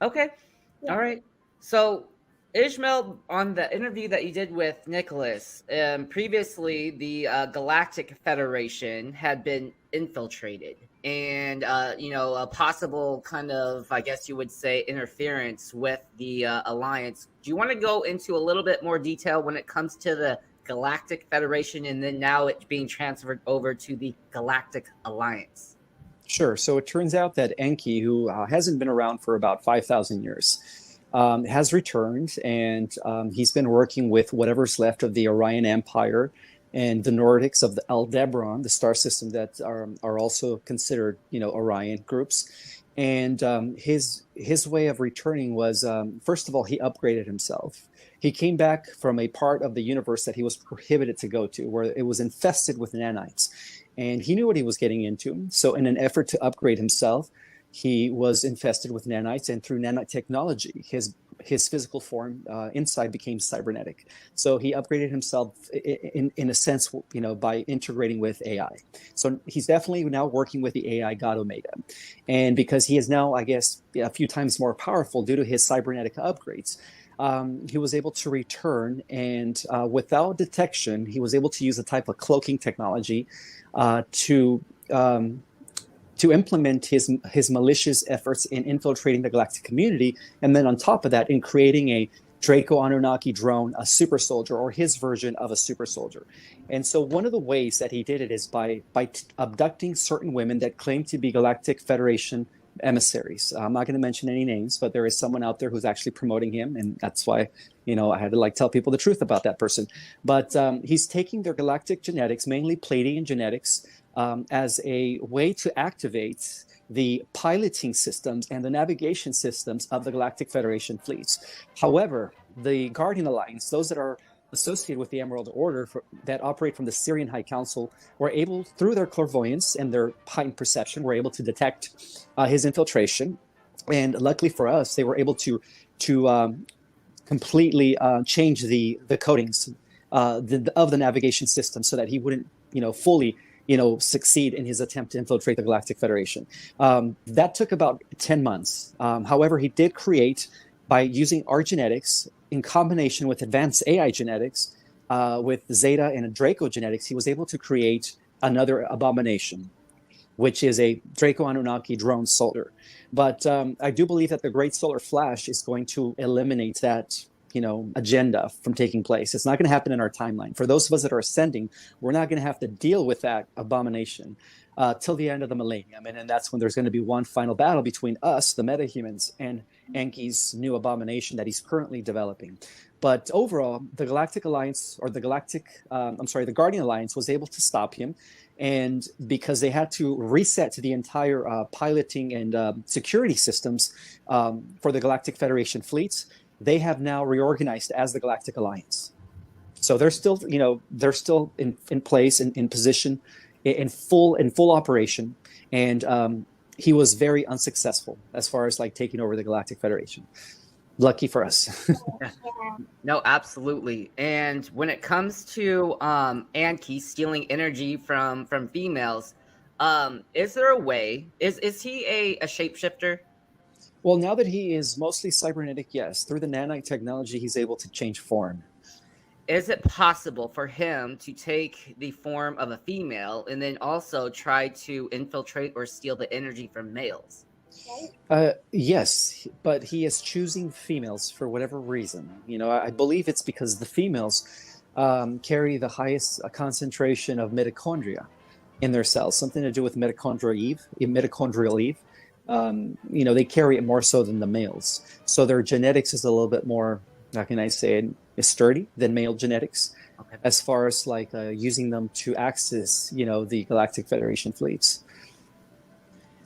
Okay. Yeah. All right. So, Ishmael, on the interview that you did with Nicholas, previously the Galactic Federation had been infiltrated, and a possible kind of, I guess you would say, interference with the Alliance. Do you want to go into a little bit more detail when it comes to the Galactic Federation, and then now it being transferred over to the Galactic Alliance? Sure. So it turns out that Enki, who hasn't been around for about 5,000 years, has returned, and he's been working with whatever's left of the Orion Empire and the Nordics of the Aldebaran, the star system that are also considered, Orion groups. And his way of returning was, first of all, he upgraded himself. He came back from a part of the universe that he was prohibited to go to, where it was infested with nanites, and he knew what he was getting into. So, in an effort to upgrade himself, he was infested with nanites, and through nanite technology, his physical form inside became cybernetic. So he upgraded himself in a sense, by integrating with AI. So he's definitely now working with the AI God Omega, and because he is now, I guess, a few times more powerful due to his cybernetic upgrades. He was able to return, and without detection, he was able to use a type of cloaking technology uh, to um, to implement his malicious efforts in infiltrating the galactic community, and then on top of that, in creating a Draco Anunnaki drone, a super soldier, or his version of a super soldier. And so, one of the ways that he did it is by abducting certain women that claim to be Galactic Federation emissaries. I'm not going to mention any names, but there is someone out there who's actually promoting him, and that's why I had to tell people the truth about that person. But he's taking their galactic genetics, mainly Pleiadian genetics, as a way to activate the piloting systems and the navigation systems of the Galactic Federation fleets. However, the Guardian Alliance, those that are associated with the Emerald Order that operate from the Syrian High Council, were able, through their clairvoyance and their heightened perception, were able to detect his infiltration. And luckily for us, they were able to completely change the codings of the navigation system so that he wouldn't, fully succeed in his attempt to infiltrate the Galactic Federation. That took about 10 months. However, he did create, by using our genetics in combination with advanced AI genetics, with Zeta and Draco genetics, he was able to create another abomination, which is a Draco Anunnaki drone soldier. But I do believe that the Great Solar Flash is going to eliminate that agenda from taking place. It's not going to happen in our timeline. For those of us that are ascending, we're not going to have to deal with that abomination till the end of the millennium. And that's when there's going to be one final battle between us, the metahumans, and Enki's new abomination that he's currently developing. But overall, the Galactic Alliance, or the Guardian Alliance, was able to stop him. And because they had to reset the entire piloting and security systems for the Galactic Federation fleets, they have now reorganized as the Galactic Alliance. So they're still, in place, in position, in full operation, and he was very unsuccessful as far as taking over the Galactic Federation. Lucky for us. Yeah. No, absolutely. And when it comes to Anki stealing energy from females, is there a way? Is he a shapeshifter? Well, now that he is mostly cybernetic, yes, through the nanite technology, he's able to change form. Is it possible for him to take the form of a female and then also try to infiltrate or steal the energy from males? Yes, but he is choosing females for whatever reason. I believe it's because the females carry the highest concentration of mitochondria in their cells, something to do with mitochondrial Eve. They carry it more so than the males. So their genetics is a little bit more, how can I say it, sturdy than male genetics, Okay. as far as using them to access, the Galactic Federation fleets.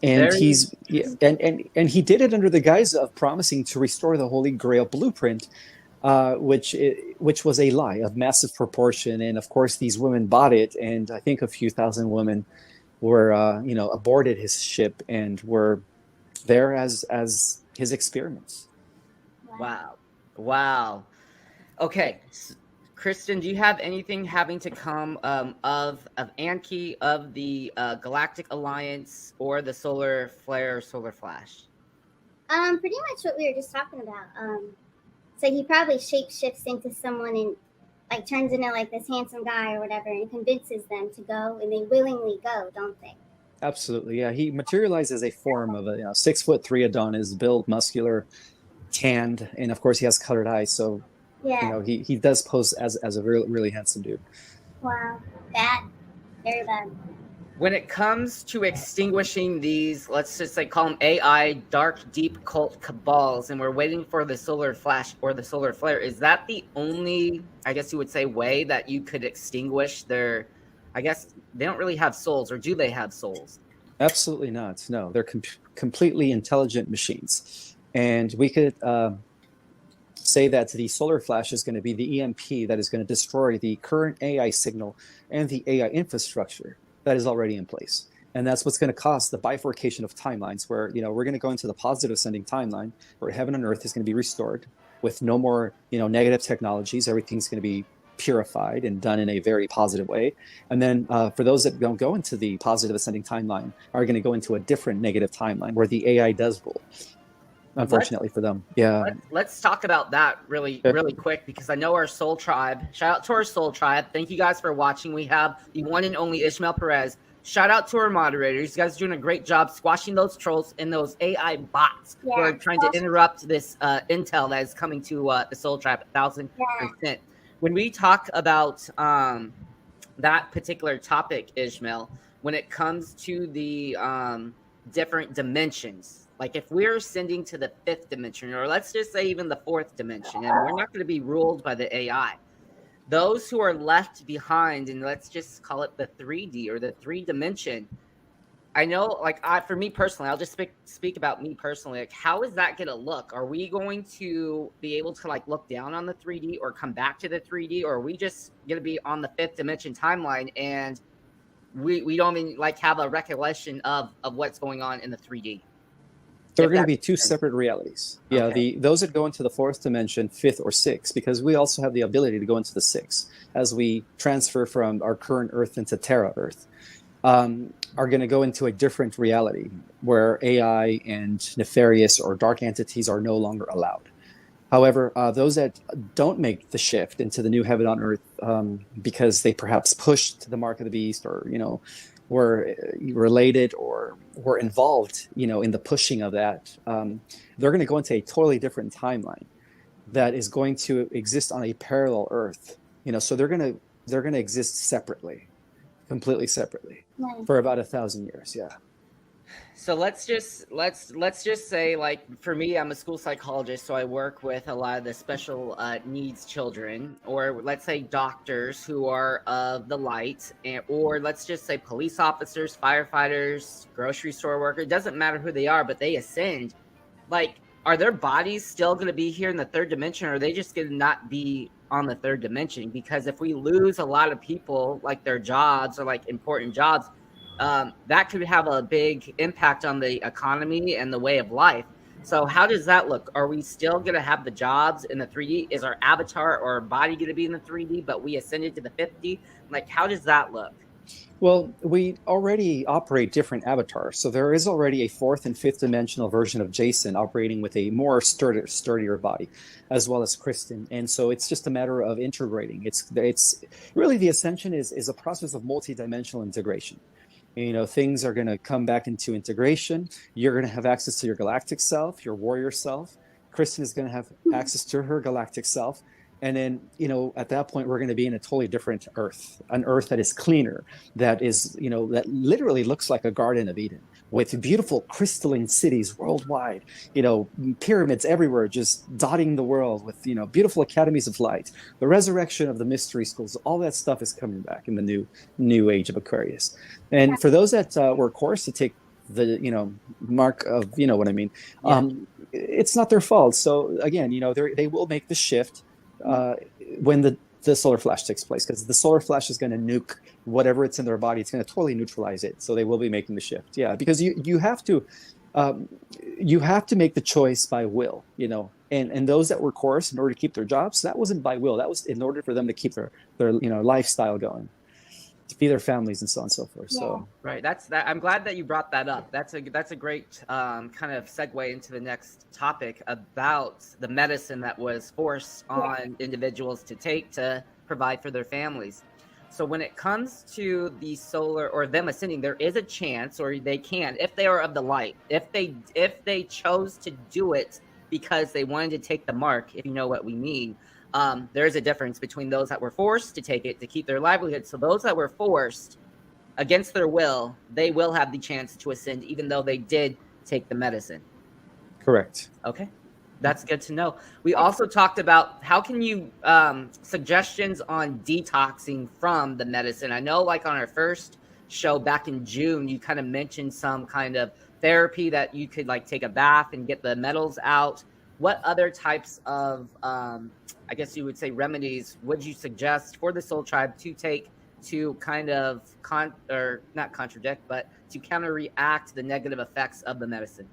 And Very. he's yeah, and he did it under the guise of promising to restore the Holy Grail blueprint, which was a lie of massive proportion. And of course, these women bought it, and I think a few thousand women were, aborted his ship and were there as his experiments. Wow. Wow. Okay. Kristen, do you have anything having to come of Anki, of the Galactic Alliance, or the Solar Flare, Solar Flash? Pretty much what we were just talking about. So he probably shapeshifts into someone and like turns into like this handsome guy or whatever, and convinces them to go, and they willingly go, don't they? Absolutely, yeah. He materializes a form of a 6'3" Adonis, built, muscular, tanned, and of course he has colored eyes. So Yeah. he does pose as a really really handsome dude. Wow. Bad. Very bad. When it comes to extinguishing these, let's just say call them AI dark deep cult cabals, and we're waiting for the solar flash or the solar flare, is that the only, I guess you would say, way that you could extinguish their, I guess they don't really have souls, or do they have souls? Absolutely not. No, they're completely intelligent machines, and we could say that the solar flash is going to be the EMP that is going to destroy the current AI signal and the AI infrastructure that is already in place. And that's what's going to cause the bifurcation of timelines, where we're going to go into the positive ascending timeline, where heaven and earth is going to be restored with no more negative technologies. Everything's going to be purified and done in a very positive way. And then for those that don't go into the positive ascending timeline, are going to go into a different negative timeline where the AI does rule. Unfortunately for them. Yeah. Let's talk about that really quick, because I know our soul tribe, shout out to our soul tribe. Thank you guys for watching. We have the one and only Ismael Perez. Shout out to our moderators. You guys are doing a great job squashing those trolls and those AI bots who are trying to interrupt this intel that is coming to the soul tribe 1,000%. When we talk about that particular topic, Ishmael, when it comes to the different dimensions, like if we're ascending to the 5th dimension, or let's just say even the 4th dimension, and we're not going to be ruled by the AI, those who are left behind, and let's just call it the 3D or the 3 dimension, I know, like for me personally, I'll just speak about me personally. Like, how is that going to look? Are we going to be able to like look down on the 3D or come back to the 3D, or are we just going to be on the 5th dimension timeline and we don't even like have a recollection of what's going on in the 3D? There are going to be two separate realities. Yeah, those that go into the 4th dimension, 5th or 6th, because we also have the ability to go into the 6th as we transfer from our current Earth into Terra Earth, are going to go into a different reality where AI and nefarious or dark entities are no longer allowed. However, those that don't make the shift into the new heaven on Earth because they perhaps pushed the mark of the beast, or were related or were involved, in the pushing of that, they're going to go into a totally different timeline that is going to exist on a parallel Earth. So they're going to exist separately, completely separately, for about 1,000 years. Yeah. So let's just say, like, for me, I'm a school psychologist, so I work with a lot of the special needs children, or let's say doctors who are of the light, or let's just say police officers, firefighters, grocery store workers. It doesn't matter who they are, but they ascend. Like, are their bodies still going to be here in the 3rd dimension, or are they just going to not be on the 3rd dimension? Because if we lose a lot of people, like their jobs or like important jobs, that could have a big impact on the economy and the way of life. So how does that look? Are we still going to have the jobs in the 3D? Is our avatar or our body going to be in the 3D, but we ascended to the 5D? Like, how does that look? Well, we already operate different avatars. So there is already a 4th and 5th dimensional version of Jason operating with a more sturdier body, as well as Kristen. And so it's just a matter of integrating. It's really, the ascension is a process of multi-dimensional integration. Things are going to come back into integration. You're going to have access to your galactic self, your warrior self. Kristen is going to have access to her galactic self. And then, at that point, we're going to be in a totally different Earth, an Earth that is cleaner, that is, that literally looks like a Garden of Eden, with beautiful crystalline cities worldwide, pyramids everywhere, just dotting the world with, beautiful academies of light, the resurrection of the mystery schools. All that stuff is coming back in the new age of Aquarius. And for those that were course to take the, mark of, what I mean, it's not their fault. So again, they will make the shift when the solar flash takes place, because the solar flash is going to nuke whatever it's in their body. It's going to totally neutralize it. So they will be making the shift. Yeah, because you have to make the choice by will, and those that were coerced in order to keep their jobs, that wasn't by will. That was in order for them to keep their lifestyle going. to feed their families and so on and so forth. Yeah. So Right. That's that. I'm glad that you brought that up. That's a great kind of segue into the next topic about the medicine that was forced on individuals to take to provide for their families. So when it comes to the solar or them ascending, there is a chance, or they can, if they are of the light, if they chose to do it because they wanted to take the mark, if you know what we mean. There is a difference between those that were forced to take it to keep their livelihood. So those that were forced against their will, they will have the chance to ascend, even though they did take the medicine. correct. Okay, that's good to know. We also talked about how can you suggestions on detoxing from the medicine. I know, like on our first show back in June, you kind of mentioned some kind of therapy that you could like take a bath and get the metals out. What other types of, I guess you would say, remedies would you suggest for the Soul Tribe to take to kind of not contradict, but to counteract the negative effects of the medicine?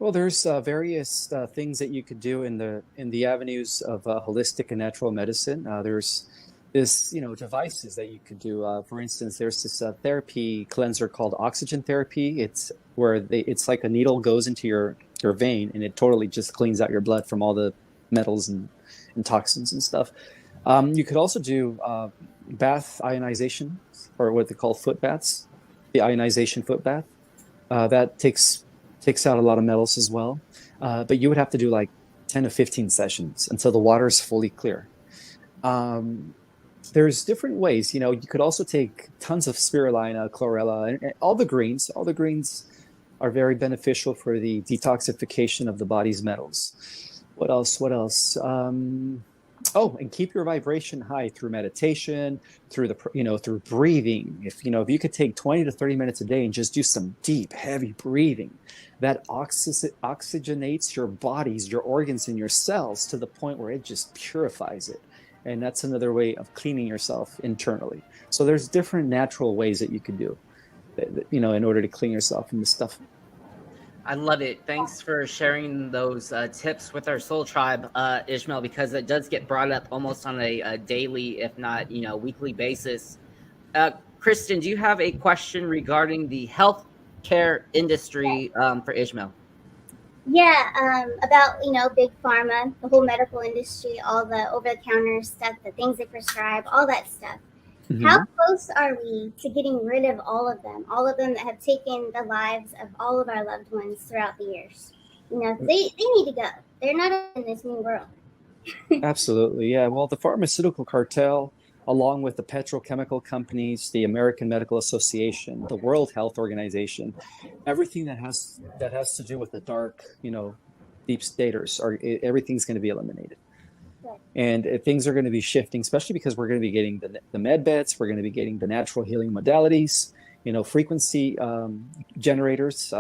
Well, there's various things that you could do in the avenues of holistic and natural medicine. There's this, devices that you could do. For instance, there's this therapy cleanser called oxygen therapy. It's where it's like a needle goes into your vein, and it totally just cleans out your blood from all the metals and toxins and stuff. You could also do bath ionization, or what they call foot baths, the ionization foot bath. That takes out a lot of metals as well. But you would have to do like 10 to 15 sessions until the water is fully clear. There's different ways. You could also take tons of spirulina, chlorella, and all the greens. All the greens are very beneficial for the detoxification of the body's metals. What else? And keep your vibration high through meditation, through through if you could take 20 to 30 minutes a day and just do some deep, heavy breathing, that oxygenates your bodies, your organs, and your cells to the point where it just purifies it. And that's another way of cleaning yourself internally. So there's different natural ways that you could do, in order to clean yourself from this stuff. I love it. Thanks for sharing those tips with our Soul Tribe, Ishmael, because it does get brought up almost on a daily, if not, weekly basis. Kristen, do you have a question regarding the healthcare industry for Ishmael? Yeah, about big pharma, the whole medical industry, all the over-the-counter stuff, the things they prescribe, all that stuff. Mm-hmm. How close are we to getting rid of all of them that have taken the lives of all of our loved ones throughout the years? They need to go. They're not in this new world. Absolutely, yeah. Well, the pharmaceutical cartel, along with the petrochemical companies, the American Medical Association, the World Health Organization, everything that has to do with the dark, deep staters, everything's going to be eliminated. And things are going to be shifting, especially because we're going to be getting the med beds, we're going to be getting the natural healing modalities, frequency generators,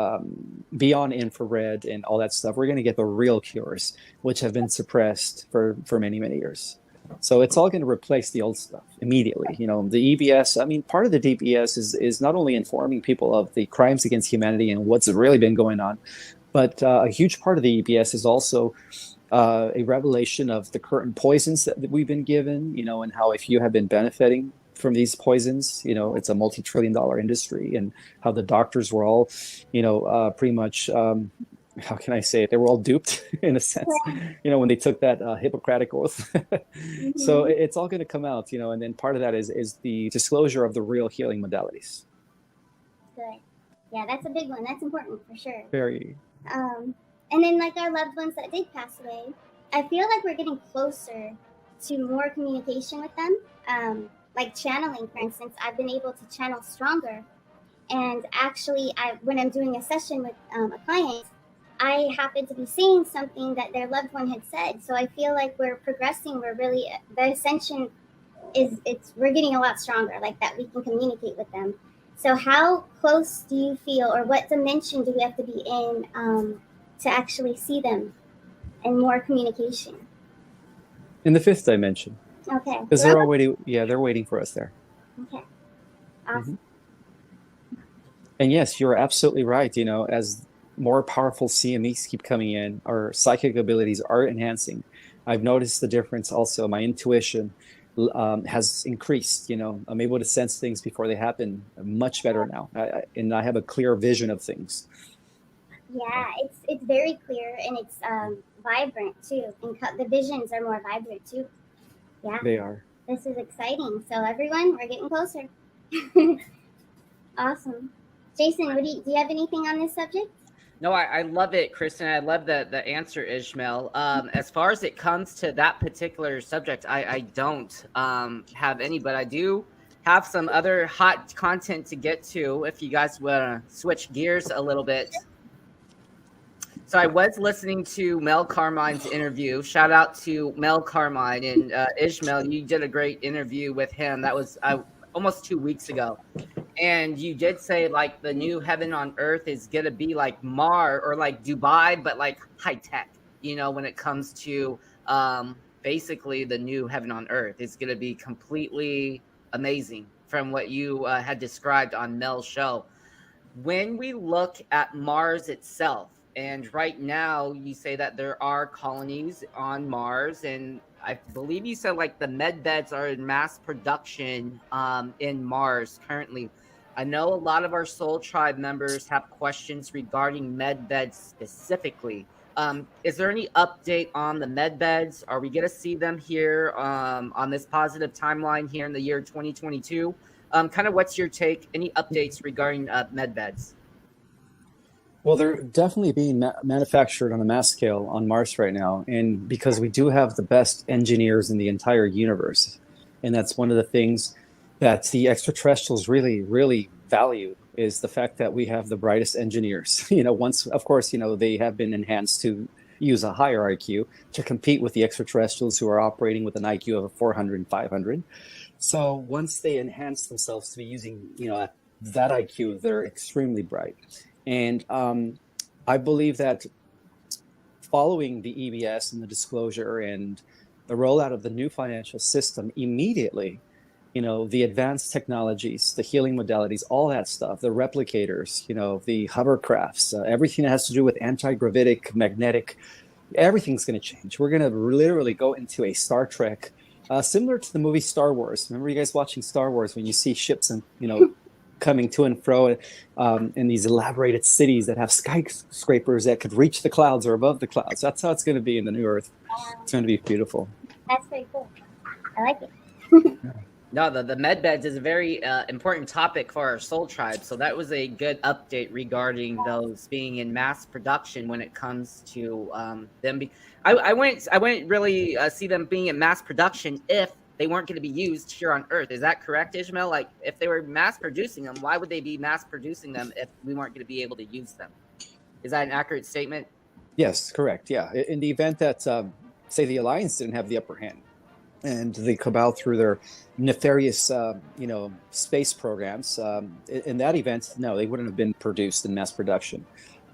beyond infrared and all that stuff. We're going to get the real cures, which have been suppressed for many, many years. So it's all going to replace the old stuff immediately. The EBS, part of the DBS is not only informing people of the crimes against humanity and what's really been going on, but a huge part of the EBS is also a revelation of the current poisons that we've been given, and how if you have been benefiting from these poisons, it's a multi-trillion-dollar industry, and how the doctors were all, pretty much, how can I say it? They were all duped in a sense, when they took that Hippocratic oath. Mm-hmm. So it's all going to come out, and then part of that is the disclosure of the real healing modalities. Good. Yeah, that's a big one. That's important for sure. Very. And then like our loved ones that did pass away, I feel like we're getting closer to more communication with them. Like channeling, for instance, I've been able to channel stronger. And actually, when I'm doing a session with a client, I happen to be saying something that their loved one had said. So I feel like we're progressing. The ascension we're getting a lot stronger, like that we can communicate with them. So how close do you feel, or what dimension do we have to be in to actually see them and more communication? In the fifth dimension. Okay. Because they're waiting for us there. Okay. Awesome. Mm-hmm. And yes, you're absolutely right. As more powerful CMEs keep coming in, our psychic abilities are enhancing. I've noticed the difference also. My intuition has increased. I'm able to sense things before they happen much better now, and I have a clear vision of things. Yeah, it's very clear and it's vibrant too, and the visions are more vibrant too. Yeah, They are. this is exciting. So everyone, we're getting closer. Awesome, Jason. Do you have anything on this subject? No, I love it, Kristen. I love the answer, Ishmael. As far as it comes to that particular subject, I don't have any, but I do have some other hot content to get to if you guys want to switch gears a little bit. So I was listening to Mel Carmine's interview. Shout out to Mel Carmine and Ishmael. You did a great interview with him. That was almost 2 weeks ago. And you did say like the new heaven on earth is gonna be like Mars or like Dubai, but like high tech. When it comes to basically the new heaven on earth, it's gonna be completely amazing from what you had described on Mel's show. When we look at Mars itself, and right now you say that there are colonies on Mars, and I believe you said like the med beds are in mass production in Mars currently. I know a lot of our Soul Tribe members have questions regarding med beds specifically. Is there any update on the med beds? Are we going to see them here on this positive timeline here in the year 2022? Kind of what's your take? Any updates regarding med beds? Well, they're definitely being manufactured on a mass scale on Mars right now. And because we do have the best engineers in the entire universe. And that's one of the things that the extraterrestrials really, really value is the fact that we have the brightest engineers. Once, of course, they have been enhanced to use a higher IQ to compete with the extraterrestrials who are operating with an IQ of 400 and 500. So once they enhance themselves to be using, that IQ, they're extremely bright. And I believe that following the EBS and the disclosure and the rollout of the new financial system immediately, the advanced technologies, the healing modalities, all that stuff, the replicators, the hovercrafts, everything that has to do with anti-gravitic, magnetic, everything's going to change. We're going to literally go into a Star Trek, similar to the movie Star Wars. Remember you guys watching Star Wars when you see ships and, coming to and fro in these elaborated cities that have skyscrapers that could reach the clouds or above the clouds. That's how it's going to be in the new Earth. It's going to be beautiful. That's very cool. I like it. No, the med beds is a very important topic for our Soul Tribe. So that was a good update regarding those being in mass production when it comes to them. I wouldn't really see them being in mass production if they weren't going to be used here on Earth. Is that correct, Ishmael? Like, if they were mass producing them, why would they be mass producing them if we weren't going to be able to use them? Is that an accurate statement? Yes, correct. Yeah. In the event that, say, the Alliance didn't have the upper hand and the Cabal through their nefarious, space programs, in that event, no, they wouldn't have been produced in mass production.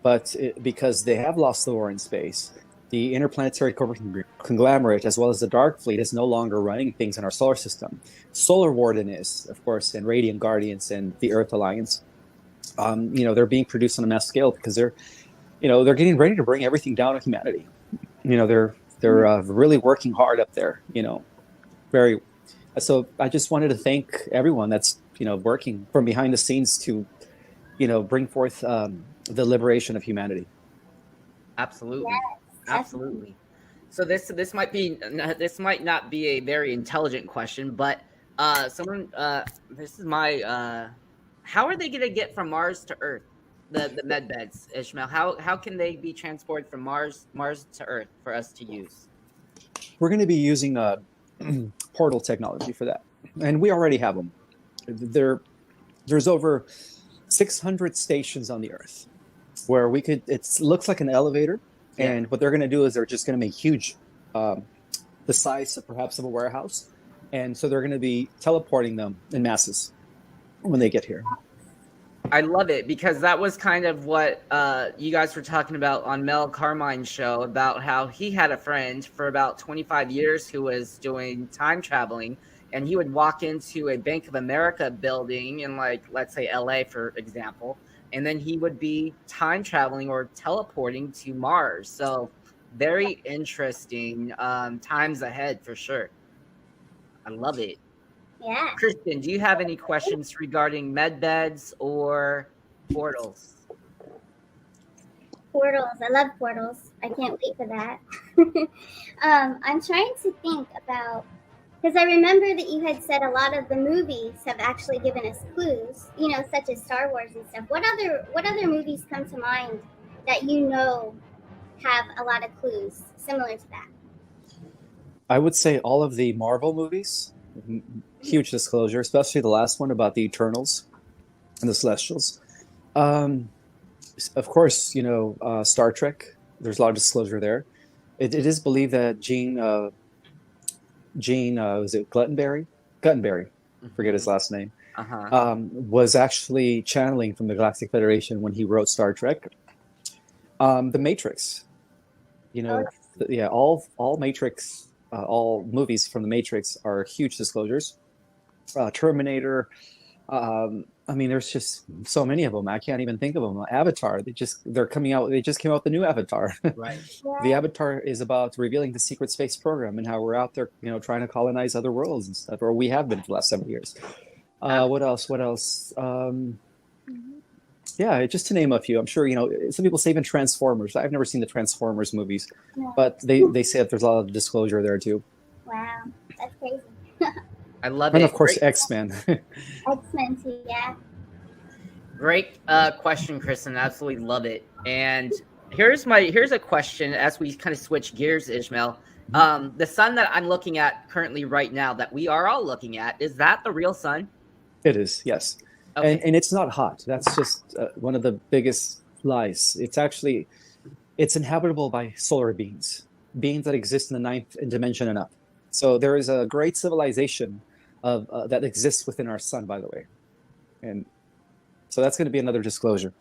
But because they have lost the war in space, the interplanetary corporate conglomerate, as well as the Dark Fleet, is no longer running things in our solar system. Solar Warden is, of course, and Radiant Guardians and the Earth Alliance. They're being produced on a mass scale because they're getting ready to bring everything down to humanity. They're really working hard up there. Very. So I just wanted to thank everyone that's working from behind the scenes to bring forth the liberation of humanity. Absolutely. Yes. Absolutely. So this might not be a very intelligent question, but this is my how are they going to get from Mars to Earth? The med beds, Ishmael. How can they be transported from Mars to Earth for us to use? We're going to be using portal technology for that, and we already have them. There's over 600 stations on the Earth where we could. It looks like an elevator. And what they're going to do is they're just going to make huge, the size of perhaps of a warehouse. And so they're going to be teleporting them in masses when they get here. I love it because that was kind of what you guys were talking about on Mel Carmine's show about how he had a friend for about 25 years who was doing time traveling. And he would walk into a Bank of America building in, like, let's say LA, for example. And then he would be time traveling or teleporting to Mars. So very interesting times ahead for sure. I love it. Yeah. Kristen, do you have any questions regarding med beds or portals? Portals. I love portals. I can't wait for that. I'm trying to think about, because I remember that you had said a lot of the movies have actually given us clues, such as Star Wars and stuff. What other movies come to mind that have a lot of clues similar to that? I would say all of the Marvel movies, huge disclosure, especially the last one about the Eternals and the Celestials. Of course, Star Trek. There's a lot of disclosure there. It is believed that Gene, was it Guttenberry? Guttenberry, forget his last name. Was actually channeling from the Galactic Federation when he wrote Star Trek. The Matrix, all Matrix, all movies from the Matrix are huge disclosures. Terminator. There's just so many of them. I can't even think of them. Avatar. They're coming out. They just came out with the new Avatar. Right. The Avatar is about revealing the secret space program and how we're out there, trying to colonize other worlds and stuff, or we have been for the last 7 years. What else? Yeah, just to name a few. I'm sure some people say even Transformers. I've never seen the Transformers movies, but they say that there's a lot of disclosure there too. Wow, that's crazy. I love and it. of course, Great. X-Men. X-Men too, yeah. Great question, Kristen. Absolutely love it. And here's a question as we kind of switch gears, Ismael. The sun that I'm looking at currently right now, that we are all looking at, is that the real sun? It is, yes. Okay. And it's not hot. That's just one of the biggest lies. It's inhabitable by solar beings that exist in the ninth dimension and up. So there is a great civilization that exists within our sun, by the way. And so that's going to be another disclosure.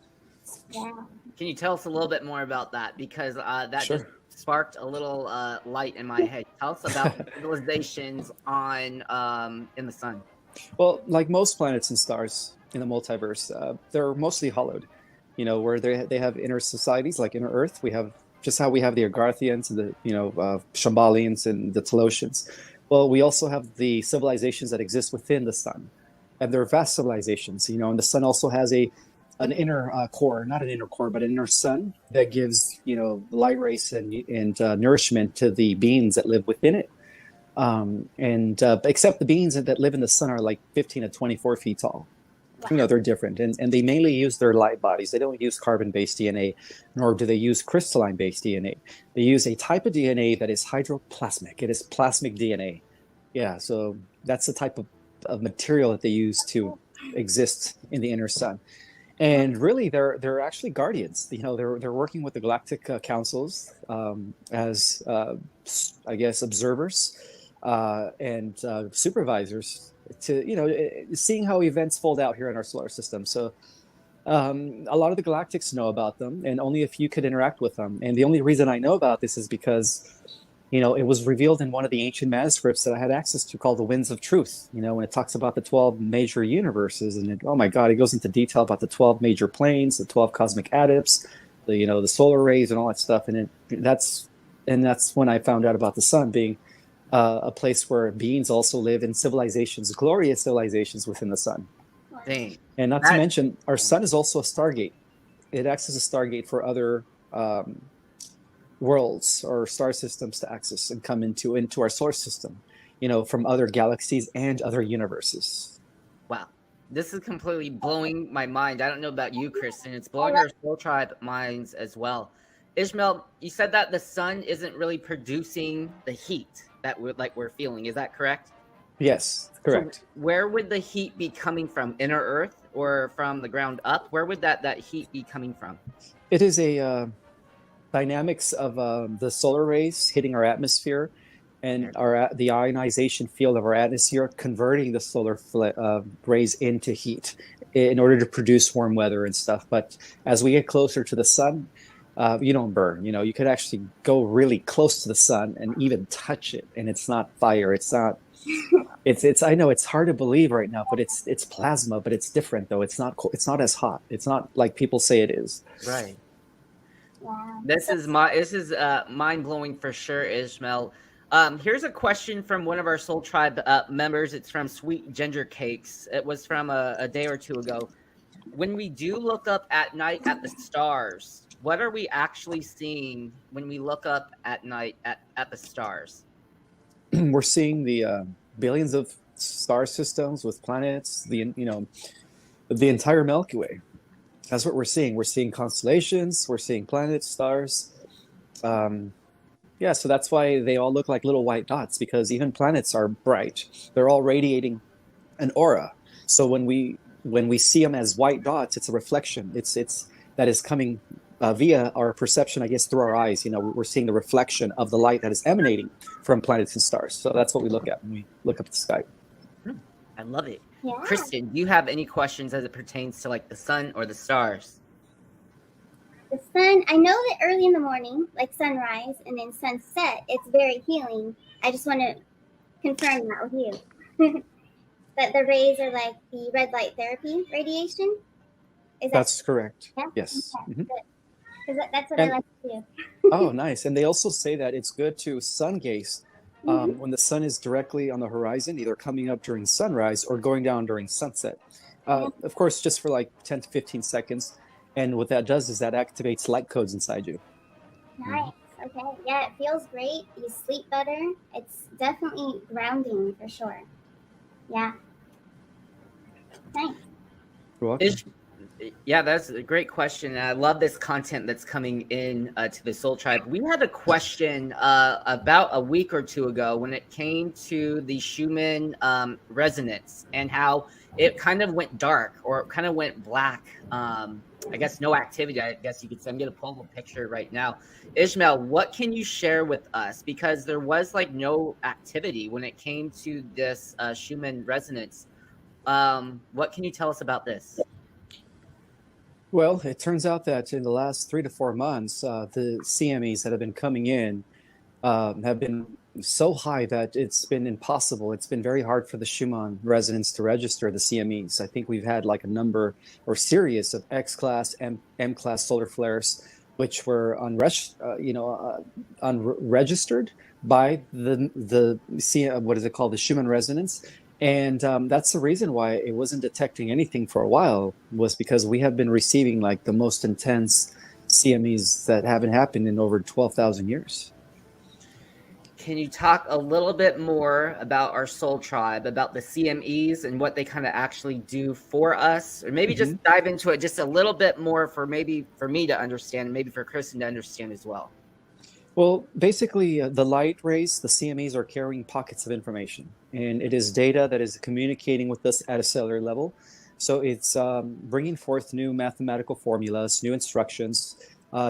Yeah. Can you tell us a little bit more about that? Because that Sure. just sparked a little light in my head. Tell us about civilizations in the sun. Well, like most planets and stars in the multiverse, they're mostly hollowed. Where they have inner societies like inner Earth. We have just how we have the Agarthians and the Shambhalians and the Telosians. Well, we also have the civilizations that exist within the sun, and they're vast civilizations. And the sun also has an inner core, not an inner core, but an inner sun that gives light rays and nourishment to the beings that live within it. Except the beings that live in the sun are like 15 to 24 feet tall. They're different, and they mainly use their light bodies. They don't use carbon-based DNA, nor do they use crystalline-based DNA. They use a type of DNA that is hydroplasmic. It is plasmic DNA. Yeah, so that's the type of material that they use to exist in the inner sun. And really, they're actually guardians. They're working with the galactic councils as I guess observers and supervisors to seeing how events fold out here in our solar system. So a lot of the galactics know about them, and only a few could interact with them. And the only reason I know about this is because it was revealed in one of the ancient manuscripts that I had access to, called the Winds of Truth. When it talks about the 12 major universes, and oh my God, it goes into detail about the 12 major planes, the 12 cosmic adepts, the solar rays, and all that stuff. And that's when I found out about the sun being a place where beings also live in civilizations, glorious civilizations within the sun. Dang. And not to mention, our sun is also a stargate. It acts as a stargate for other worlds or star systems to access and come into our solar system, from other galaxies and other universes. Wow. This is completely blowing my mind. I don't know about you, Kristen. It's blowing our Soul Tribe minds as well. Ismael, you said that the sun isn't really producing the heat that we're feeling. Is that correct? Yes, correct. So where would the heat be coming from? Inner Earth or from the ground up? Where would that heat be coming from? It is a dynamics of the solar rays hitting our atmosphere and the ionization field of our atmosphere, converting the solar rays into heat in order to produce warm weather and stuff. But as we get closer to the sun, you don't burn. You could actually go really close to the sun and even touch it, and it's not fire. It's not. It's. I know it's hard to believe right now, but it's plasma. But it's different though. It's not. It's not as hot. It's not like people say it is. Right. Wow. This is mind blowing for sure, Ismael. Here's a question from one of our Soul Tribe members. It's from Sweet Ginger Cakes. It was from a day or two ago. When we do look up at night at the stars, what are we actually seeing when we look up at night at the stars? We're seeing the billions of star systems with planets, the entire Milky Way. That's what we're seeing. We're seeing constellations, we're seeing planets, stars. Yeah, so that's why they all look like little white dots, because even planets are bright. They're all radiating an aura. So when we see them as white dots, it's a reflection. It's that is coming via our perception, I guess, through our eyes. We're seeing the reflection of the light that is emanating from planets and stars. So that's what we look at when we look up at the sky. I love it. Yeah. Kristen, do you have any questions as it pertains to like the sun or the stars? The sun, I know that early in the morning, like sunrise and then sunset, it's very healing. I just want to confirm that with you. That the rays are like the red light therapy radiation? That's correct. Yeah? Yes. Okay, Mhm. Because that's what I like to do. Oh, nice. And they also say that it's good to sun gaze when the sun is directly on the horizon, either coming up during sunrise or going down during sunset. Of course, just for like 10 to 15 seconds. And what that does is that activates light codes inside you. Nice. Okay. Yeah, it feels great. You sleep better. It's definitely grounding for sure. Yeah. Nice. You're welcome. Yeah, that's a great question. And I love this content that's coming in to the Soul Tribe. We had a question about a week or two ago when it came to the Schumann resonance and how it kind of went dark or it kind of went black. I guess no activity, I guess you could say. I'm going to pull up a picture right now. Ismael, what can you share with us? Because there was like no activity when it came to this Schumann resonance. What can you tell us about this? Well, it turns out that in the last 3 to 4 months, the CMEs that have been coming in have been so high that it's been impossible. It's been very hard for the Schumann resonance to register the CMEs. I think we've had like a number or series of X-class, M-class solar flares, which were unregistered by what is it called, the Schumann resonance. And that's the reason why it wasn't detecting anything for a while, was because we have been receiving like the most intense CMEs that haven't happened in over 12,000 years. Can you talk a little bit more about our Soul Tribe, about the CMEs and what they kind of actually do for us? Or maybe just dive into it just a little bit more for me to understand, and maybe for Kristen to understand as well. Well, basically, the light rays, the CMEs, are carrying pockets of information, and it is data that is communicating with us at a cellular level. So it's bringing forth new mathematical formulas, new instructions,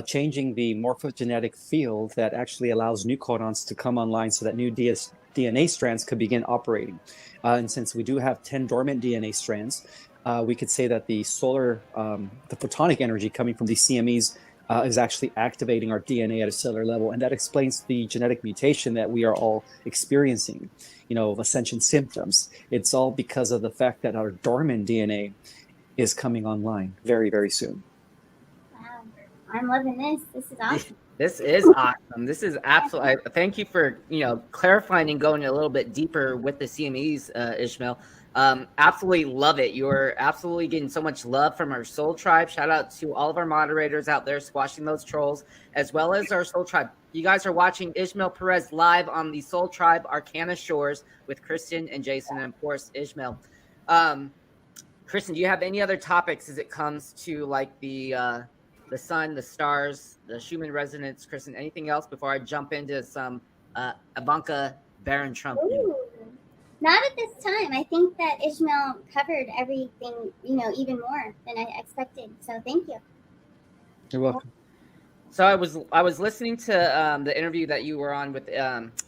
changing the morphogenetic field that actually allows new codons to come online so that new DNA strands could begin operating. And since we do have 10 dormant DNA strands, we could say that the photonic energy coming from these CMEs is actually activating our DNA at a cellular level. And that explains the genetic mutation that we are all experiencing, of ascension symptoms. It's all because of the fact that our dormant DNA is coming online very, very soon. Wow. I'm loving this. This is awesome. This is awesome. This is absolutely. Thank you for clarifying and going a little bit deeper with the CMEs, Ismael. Absolutely love it. You're absolutely getting so much love from our Soul Tribe. Shout out to all of our moderators out there squashing those trolls, as well as our Soul Tribe. You guys are watching Ismael Perez live on the Soul Tribe Arcana Shores with Kristen and Jason, and of course Ismael. Kristen, do you have any other topics as it comes to like the sun, the stars, the Schumann resonance? Kristen, anything else before I jump into some Ivanka Barron Trump? Not at this time. I think that Ismael covered everything, even more than I expected. So thank you. You're welcome. So I was listening to the interview that you were on with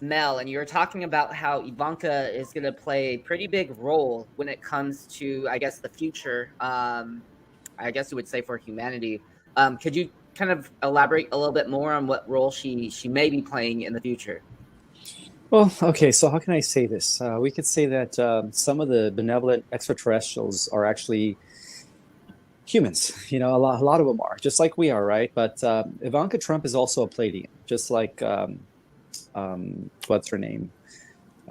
Mel, and you were talking about how Ivanka is going to play a pretty big role when it comes to, I guess, the future. I guess you would say for humanity. Could you kind of elaborate a little bit more on what role she may be playing in the future? Well, okay, so how can I say this? We could say that some of the benevolent extraterrestrials are actually humans. A lot of them are, just like we are, right? But Ivanka Trump is also a Pleiadian, just like what's her name?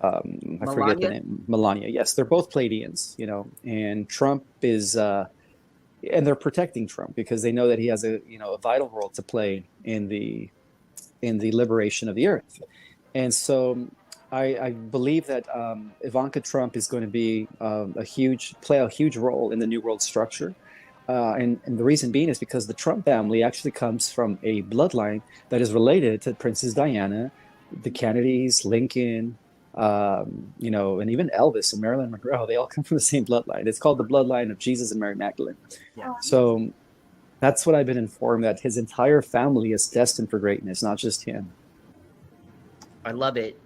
I forget the Melania? name. Melania. Yes, they're both Pleiadians, and Trump is, and they're protecting Trump because they know that he has a vital role to play in the liberation of the earth. And so I believe that Ivanka Trump is going to be play a huge role in the New World structure. And the reason being is because the Trump family actually comes from a bloodline that is related to Princess Diana, the Kennedys, Lincoln, and even Elvis and Marilyn Monroe. They all come from the same bloodline. It's called the bloodline of Jesus and Mary Magdalene. Yeah. So that's what I've been informed, that his entire family is destined for greatness, not just him. I love it.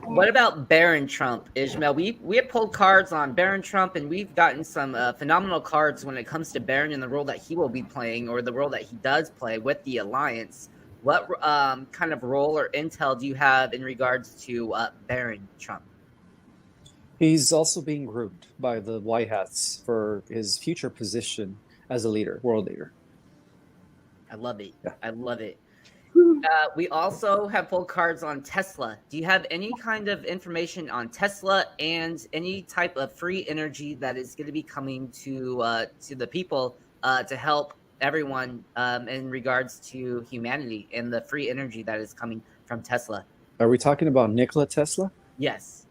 What about Baron Trump, Ishmael? We have pulled cards on Baron Trump, and we've gotten some phenomenal cards when it comes to Baron and the role that he will be playing, or the role that he does play with the Alliance. What kind of role or intel do you have in regards to Baron Trump? He's also being groomed by the White Hats for his future position as a leader, world leader. I love it. Yeah. I love it. We also have pulled cards on Tesla. Do you have any kind of information on Tesla and any type of free energy that is going to be coming to the people to help everyone in regards to humanity and the free energy that is coming from Tesla? Are we talking about Nikola Tesla? Yes.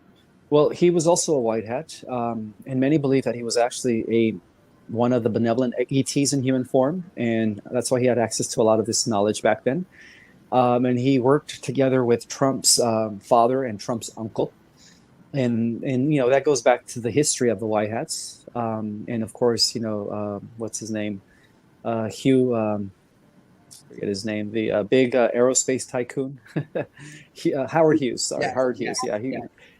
Well, he was also a white hat, and many believe that he was actually one of the benevolent ETs in human form, and that's why he had access to a lot of this knowledge back then. And he worked together with Trump's father and Trump's uncle. And that goes back to the history of the White Hats. And of course, what's his name? Hugh, forget his name, the big aerospace tycoon. Howard Hughes, sorry. Yes, Howard Hughes,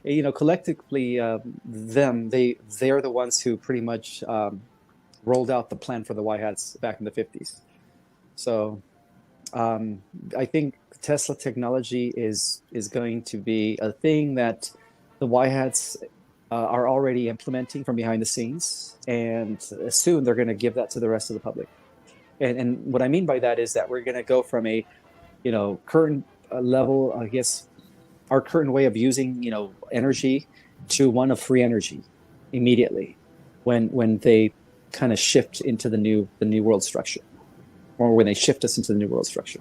yeah. Collectively, they're the ones who pretty much rolled out the plan for the White Hats back in the 50s. So I think Tesla technology is going to be a thing that the White Hats are already implementing from behind the scenes, and soon they're going to give that to the rest of the public. And what I mean by that is that we're going to go from a current level, I guess, our current way of using energy to one of free energy immediately when they kind of shift into the new world structure. Or when they shift us into the new world structure.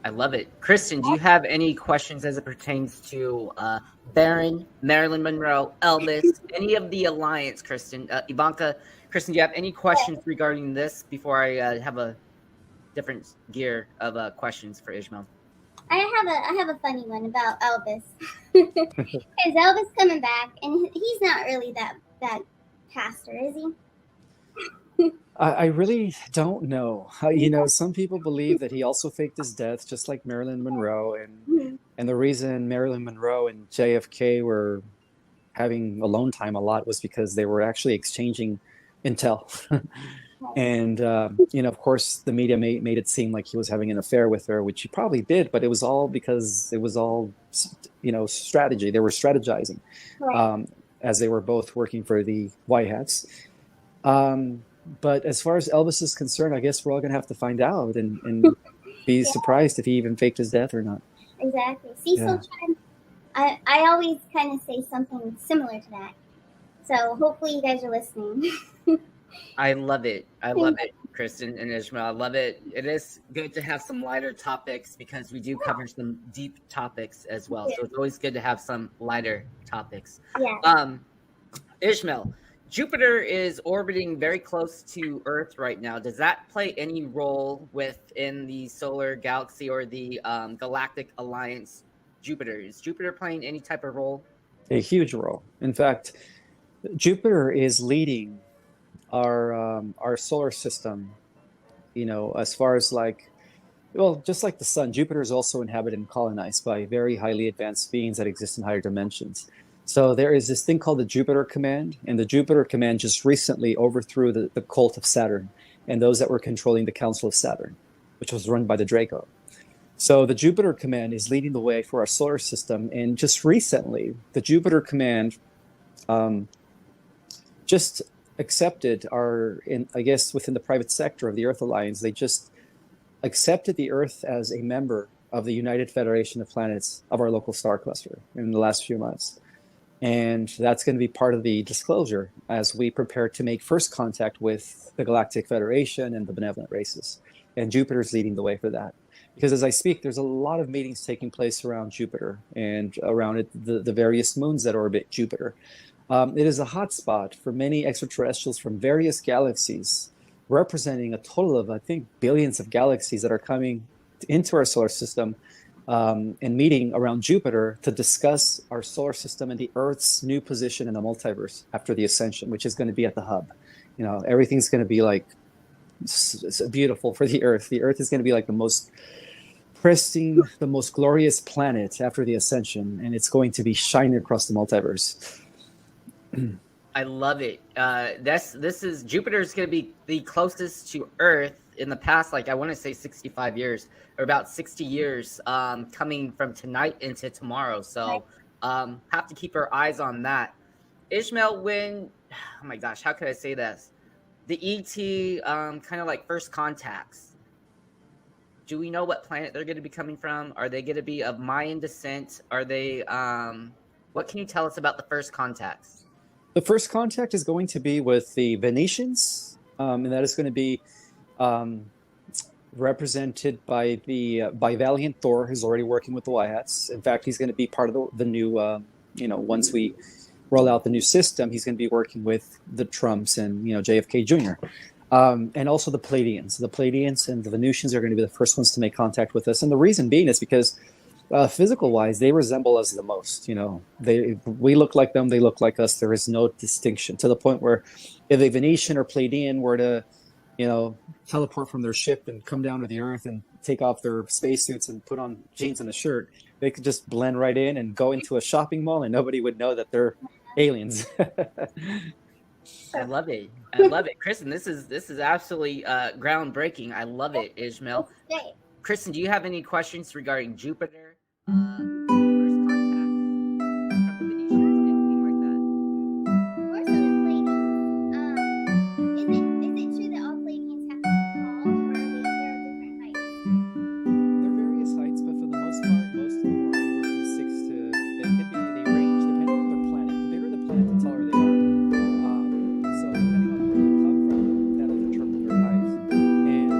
I love it. Kristen, do you have any questions as it pertains to Baron, Marilyn Monroe, Elvis, any of the Alliance, Kristen? Ivanka, Kristen, do you have any questions regarding this before I have a different gear of questions for Ishmael? I have a funny one about Elvis. Is Elvis coming back? And he's not really that pastor, is he? I really don't know. Some people believe that he also faked his death, just like Marilyn Monroe, and the reason Marilyn Monroe and JFK were having alone time a lot was because they were actually exchanging intel, and of course, the media made it seem like he was having an affair with her, which he probably did, but it was all because it was all strategy. They were strategizing as they were both working for the White Hats. But as far as Elvis is concerned, I guess we're all going to have to find out and be surprised if he even faked his death or not. Exactly. Cecil tried. I always kind of say something similar to that. So hopefully you guys are listening. I love it. I love it, Kristen and Ishmael. I love it. It is good to have some lighter topics because we do cover some deep topics as well. So it's always good to have some lighter topics. Yeah. Ishmael, Jupiter is orbiting very close to Earth right now. Does that play any role within the solar galaxy or the Galactic Alliance Jupiter? Is Jupiter playing any type of role? A huge role. In fact, Jupiter is leading our solar system, as far as just like the sun, Jupiter is also inhabited and colonized by very highly advanced beings that exist in higher dimensions. So there is this thing called the Jupiter Command, and the Jupiter Command just recently overthrew the cult of Saturn and those that were controlling the Council of Saturn, which was run by the Draco. So the Jupiter Command is leading the way for our solar system, and just recently, the Jupiter Command just accepted I guess within the private sector of the Earth Alliance, they just accepted the Earth as a member of the United Federation of Planets of our local star cluster in the last few months. And that's going to be part of the disclosure as we prepare to make first contact with the Galactic Federation and the benevolent races. And Jupiter's leading the way for that. Because as I speak, there's a lot of meetings taking place around Jupiter and around the various moons that orbit Jupiter. It is a hotspot for many extraterrestrials from various galaxies, representing a total of, I think, billions of galaxies that are coming into our solar system and meeting around Jupiter to discuss our solar system and the Earth's new position in the multiverse after the ascension, which is going to be at the hub. You know, everything's going to be like beautiful for the Earth. The Earth is going to be like the most pristine, the most glorious planet after the ascension, and it's going to be shining across the multiverse. I love it. This is Jupiter's going to be the closest to Earth in the past, like I want to say 65 years or about 60 years, coming from tonight into tomorrow. So have to keep our eyes on that. Ishmael, when, oh my gosh, how could I say this? The ET kind of like first contacts. Do we know what planet they're going to be coming from? Are they going to be of Mayan descent? Are they, what can you tell us about the first contacts? The first contact is going to be with the Venetians, and that is going to be represented by by Valiant Thor, who's already working with the Y Hats. In fact, he's going to be part of the new, once we roll out the new system, he's going to be working with the Trumps and JFK Jr. And also the Pleiadians. The Pleiadians and the Venusians are going to be the first ones to make contact with us, and the reason being is because physical-wise, they resemble us the most. We look like them; they look like us. There is no distinction, to the point where if a Venetian or Pleiadian were to teleport from their ship and come down to the Earth and take off their spacesuits and put on jeans and a shirt, they could just blend right in and go into a shopping mall and nobody would know that they're aliens. I love it. I love it. Kristen, this is absolutely groundbreaking. I love it, Ishmael. Kristen, do you have any questions regarding Jupiter? First contact from the Venetians, anything like that? More so the Pleiadians. Is it true that all Pleiadians have to be tall, or are there different heights? There are various heights, but for the most part, most of them are anywhere from 6 to, they range depending on their planet. The bigger the planet, the taller they are. So depending on where you come from, that'll determine your height. And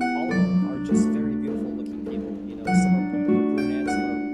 all of them are just very beautiful looking people. Some are brunettes, some are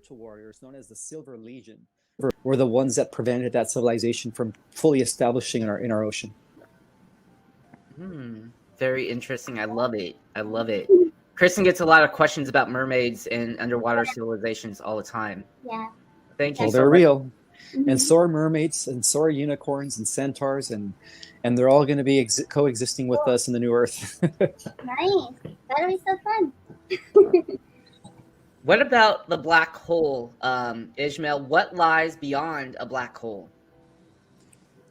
spiritual warriors known as the Silver Legion were the ones that prevented that civilization from fully establishing in our ocean. Very interesting. I love it. I love it. Kristen gets a lot of questions about mermaids and underwater civilizations all the time. Yeah. Thank you Well, so they're much. real. And so are mermaids, and so are unicorns and centaurs, and they're all going to be coexisting with us in the new Earth. Nice. That'll be so fun. What about the black hole, Ismael? What lies beyond a black hole?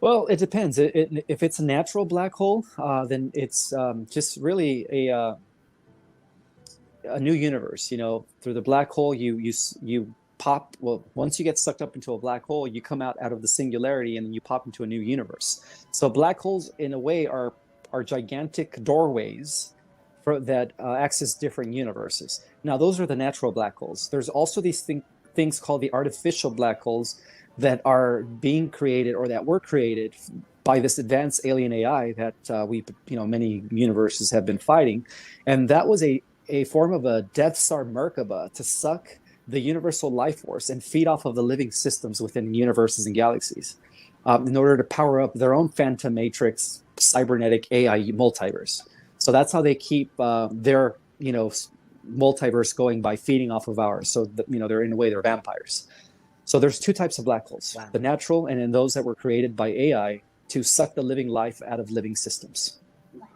Well, it depends. If it's a natural black hole, then it's just really a new universe. You know, through the black hole, you pop. Well, once you get sucked up into a black hole, you come out of the singularity, and then you pop into a new universe. So black holes, in a way, are gigantic doorways that access different universes. Now, those are the natural black holes. There's also these things called the artificial black holes that are being created or that were created by this advanced alien AI that many universes have been fighting. And that was a form of a Death Star Merkaba to suck the universal life force and feed off of the living systems within universes and galaxies in order to power up their own Phantom Matrix cybernetic AI multiverse. So that's how they keep their multiverse going, by feeding off of ours. So they're, in a way, they're vampires. So there's two types of black holes: Wow. the natural, and then those that were created by AI to suck the living life out of living systems. Wow.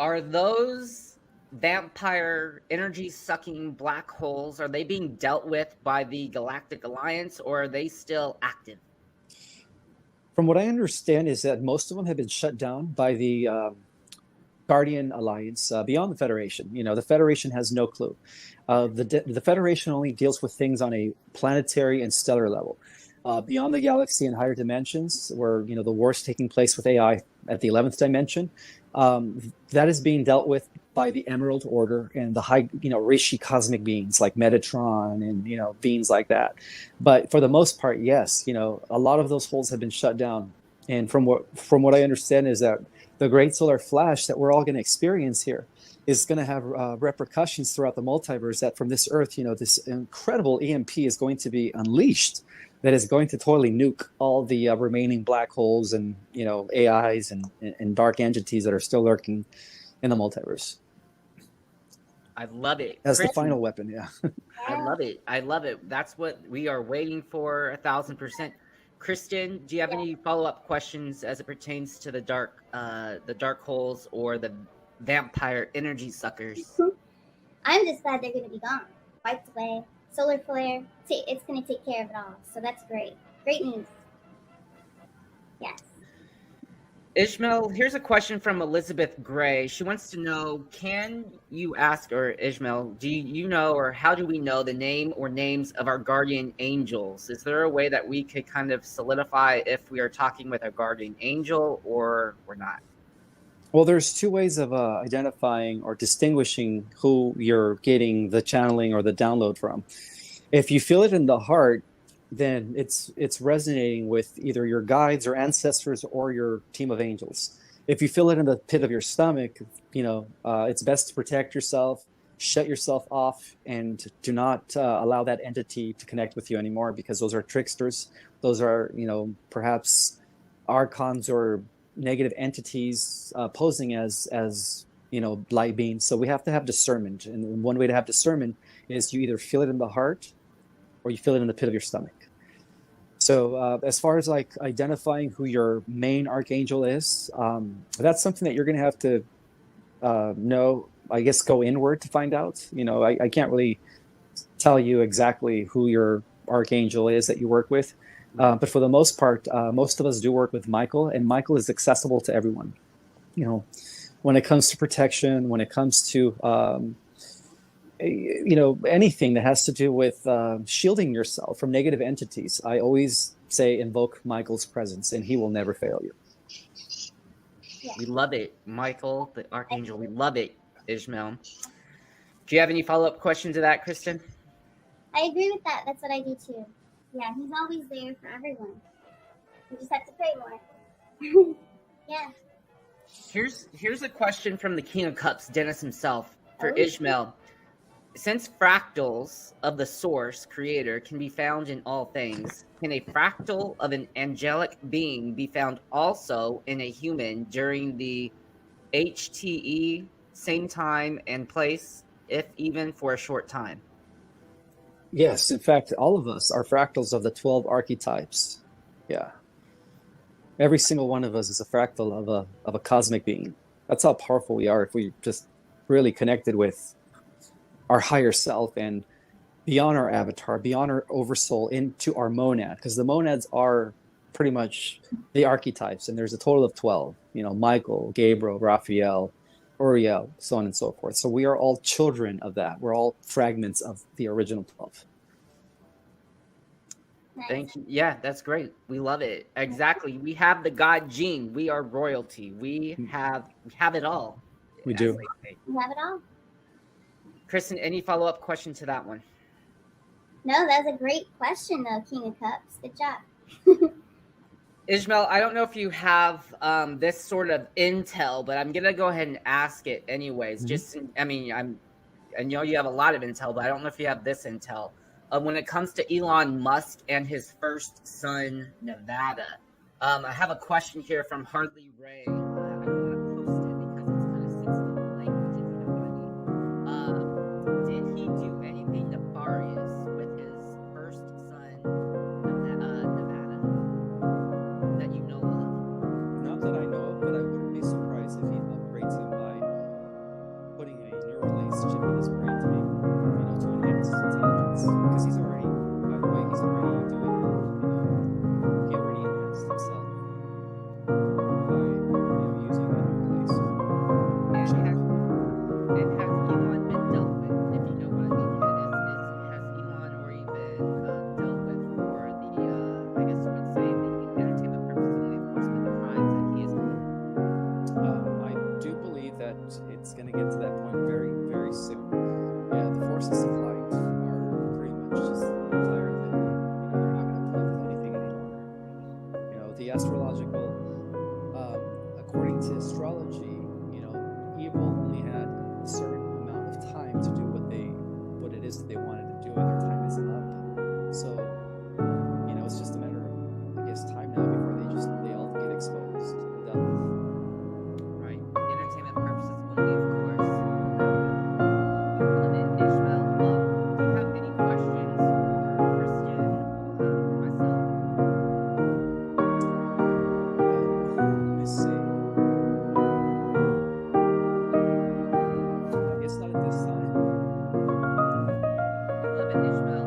Are those vampire energy sucking black holes, are they being dealt with by the Galactic Alliance, or are they still active? From what I understand is that most of them have been shut down by the Guardian Alliance beyond the Federation. You know, the Federation has no clue. The Federation only deals with things on a planetary and stellar level. Beyond the galaxy and higher dimensions, where the war's taking place with AI at the 11th dimension, that is being dealt with by the Emerald Order and the high, Rishi cosmic beings like Metatron and beings like that. But for the most part, yes, a lot of those holes have been shut down. And from what I understand is that the great solar flash that we're all going to experience here is going to have repercussions throughout the multiverse, that from this Earth, this incredible EMP is going to be unleashed that is going to totally nuke all the remaining black holes and, AIs and dark entities that are still lurking in the multiverse. I love it. As the Kristen, final weapon, yeah. I love it. I love it. That's what we are waiting for, 1,000%. Kristen, do you have any follow-up questions as it pertains to the dark holes or the vampire energy suckers? I'm just glad they're going to be gone, wiped away. Solar flare, it's going to take care of it all. So that's great. Great news. Yes. Ishmael, here's a question from Elizabeth Gray. She wants to know, can you ask, or Ishmael, do you know, or how do we know the name or names of our guardian angels? Is there a way that we could kind of solidify if we are talking with a guardian angel or we're not? Well, there's two ways of identifying or distinguishing who you're getting the channeling or the download from. If you feel it in the heart, then it's resonating with either your guides or ancestors or your team of angels. If you feel it in the pit of your stomach, it's best to protect yourself, shut yourself off, and do not allow that entity to connect with you anymore, because those are tricksters. Those are, perhaps archons or negative entities posing as light beings. So we have to have discernment, and one way to have discernment is you either feel it in the heart or you feel it in the pit of your stomach. So as far as like identifying who your main archangel is, that's something that you're going to have to know, I guess, go inward to find out. I can't really tell you exactly who your archangel is that you work with. But for the most part, most of us do work with Michael, and Michael is accessible to everyone. When it comes to protection, when it comes to anything that has to do with shielding yourself from negative entities, I always say invoke Michael's presence, and he will never fail you. Yeah. We love it, Michael, the archangel. We love it, Ishmael. Do you have any follow-up questions to that, Kristen? I agree with that. That's what I do too. Yeah, he's always there for everyone. We just have to pray more. Yeah. Here's a question from the King of Cups, Dennis himself, for Oh. Ishmael. since fractals of the source creator can be found in all things, can a fractal of an angelic being be found also in a human during the HTE, same time and place, if even for a short time? Yes, in fact, all of us are fractals of the 12 archetypes. Yeah. Every single one of us is a fractal of a cosmic being. That's how powerful we are if we just really connected with our higher self and beyond our avatar, beyond our oversoul, into our monad, because the monads are pretty much the archetypes, and there's a total of 12. You know, Michael, Gabriel, Raphael, Uriel, so on and so forth. So we are all children of that. We're all fragments of the original 12. Thank you. Yeah, that's great. We love it. Exactly. We have the God gene. We are royalty. We have it all. We do. We have it all. Kristen, any follow-up question to that one? No, that's a great question, though, King of Cups. Good job. Ismael, I don't know if you have this sort of intel, but I'm gonna go ahead and ask it anyways. I know you have a lot of intel, but I don't know if you have this intel. When it comes to Elon Musk and his first son, Nevada, I have a question here from Hardly Ray. I don't want to post it because it's kind of sensitive language, if you know what I mean. Did he do anything nefarious with his first son, Nevada, that you know of? Not that I know of, but I wouldn't be surprised if he upgrades him by putting a neural lace chip in his brain to make, to enhance his intelligence. Because he's already, by the way, he's already doing it. He already enhanced himself by, using that neural lace. And has Elon been dealt with, if you know what I mean? Has Elon already been dealt with for the, I guess you would say, the entertainment purposes only, of course, but the crimes that he has committed? I do believe that it's going to get to that point very, very soon. Yeah, the forces of light are pretty much just tired of it. They're not going to play with anything any longer. The astrological, according to astrology, evil only had a certain amount of time to do what it is that they wanted to do, and their time isn't up. So, it's just a matter of, I guess, time now before they all get exposed and done with. Right. Entertainment purposes only, of course. We love it. Ishmael, do you have any questions for Christian or myself? Let me see. I guess not at this time. We love it, Ishmael.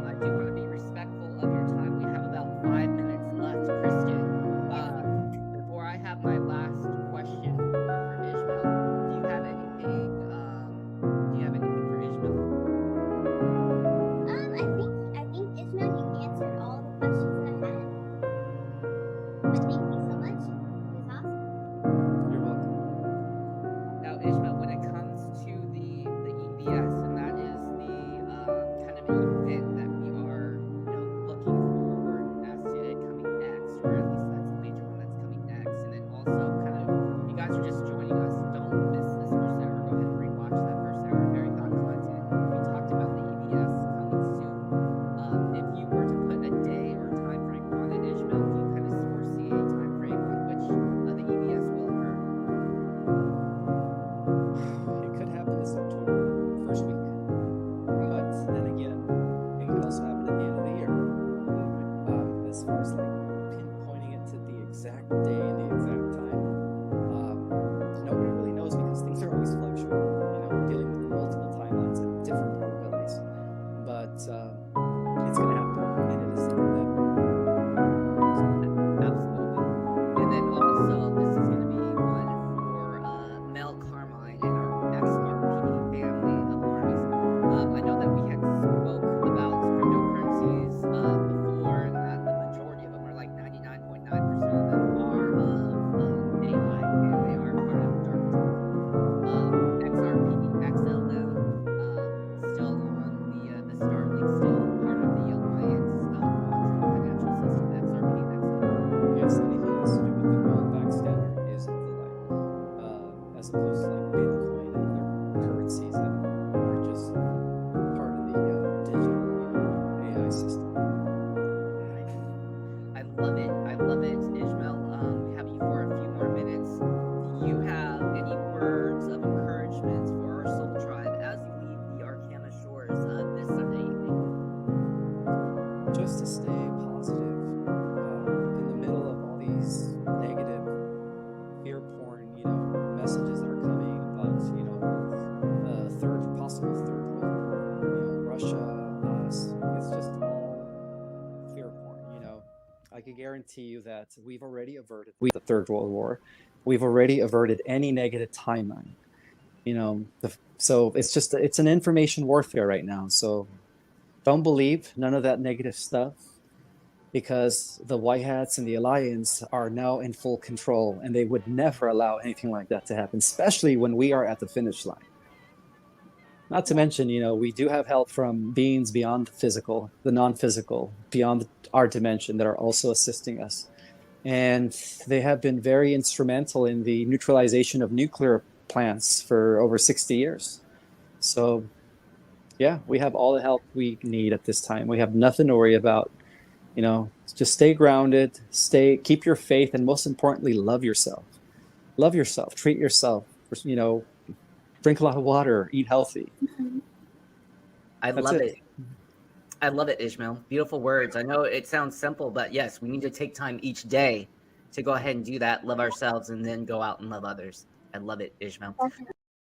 I do want to be respectful of your time. We have about 5 minutes left, Christian. Before I have my last question for Ishmael, do you have anything? Do you have anything for Ishmael? I think Ishmael, you answered all the questions that I had. Thank you so much. It was awesome. You're welcome. Now, Ishmael, when it comes to the EBS, and that is the kind of event that we are looking forward as to it coming next, or at least that's the major one that's coming next. And then also kind of, you guys are just joining us, don't miss this first hour. Go ahead and rewatch that first hour. Very hot content. We talked about the EBS coming soon. If you were to put a day or time frame on it, Ishmael, do you kind of foresee a time frame on which the EBS will occur? It could happen this October, first week. But then again, it could also happen at the end of the year. As far as like pinpointing it to the exact day and the exact time, nobody really knows because things are always fluctuating. We're dealing with multiple timelines and different probabilities. But it's going to happen, and it is inevitable. Absolutely. And then also, this is going to be one for Mel Carmine and our XRPD family of armies. I know that we had spoke about cryptocurrencies before, and that the majority of them are like 99.9% of them are I can guarantee you that we've already averted the Third World War. We've already averted any negative timeline. So it's an information warfare right now. So don't believe none of that negative stuff, because the White Hats and the Alliance are now in full control, and they would never allow anything like that to happen, especially when we are at the finish line. Not to mention, we do have help from beings beyond the physical, the non-physical, beyond our dimension, that are also assisting us. And they have been very instrumental in the neutralization of nuclear plants for over 60 years. So, yeah, we have all the help we need at this time. We have nothing to worry about. Just stay grounded, keep your faith, and most importantly, love yourself. Love yourself, treat yourself, drink a lot of water, eat healthy. I love it. I love it, Ismael. Beautiful words. I know it sounds simple, but yes, we need to take time each day to go ahead and do that, love ourselves, and then go out and love others. I love it, Ismael. Definitely.